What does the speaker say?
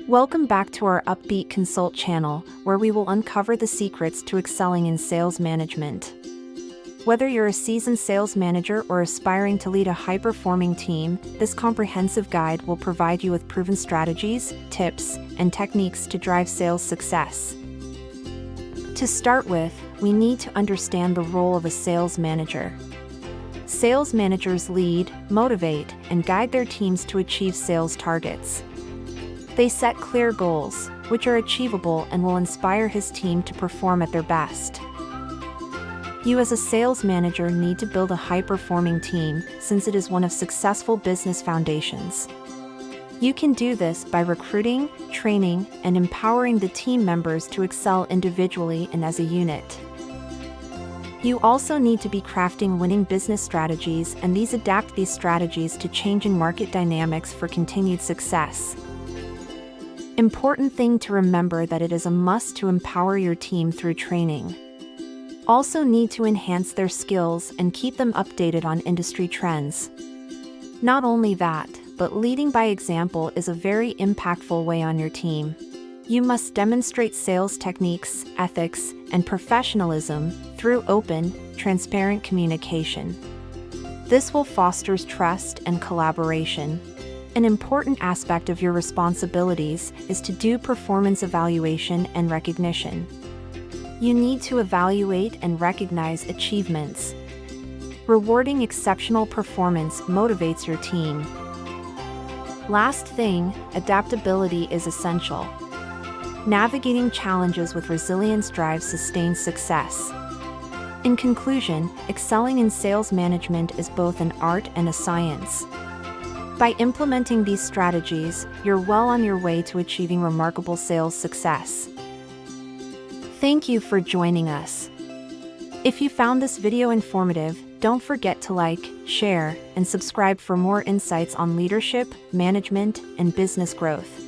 Welcome back to our Upbeat Consult channel, where we will uncover the secrets to excelling in sales management. Whether you're a seasoned sales manager or aspiring to lead a high-performing team, this comprehensive guide will provide you with proven strategies, tips, and techniques to drive sales success. To start with, we need to understand the role of a sales manager. Sales managers lead, motivate, and guide their teams to achieve sales targets. They set clear goals, which are achievable and will inspire his team to perform at their best. You as a sales manager need to build a high-performing team, since it is one of successful business foundations. You can do this by recruiting, training, and empowering the team members to excel individually and as a unit. You also need to be crafting winning business strategies, and adapt these strategies to changing market dynamics for continued success. Important thing to remember that it is a must to empower your team through training. Also need to enhance their skills and keep them updated on industry trends. Not only that, but leading by example is a very impactful way on your team. You must demonstrate sales techniques, ethics, and professionalism through open, transparent communication. This will foster trust and collaboration. An important aspect of your responsibilities is to do performance evaluation and recognition. You need to evaluate and recognize achievements. Rewarding exceptional performance motivates your team. Last thing, adaptability is essential. Navigating challenges with resilience drives sustained success. In conclusion, excelling in sales management is both an art and a science. By implementing these strategies, you're well on your way to achieving remarkable sales success. Thank you for joining us. If you found this video informative, don't forget to like, share, and subscribe for more insights on leadership, management, and business growth.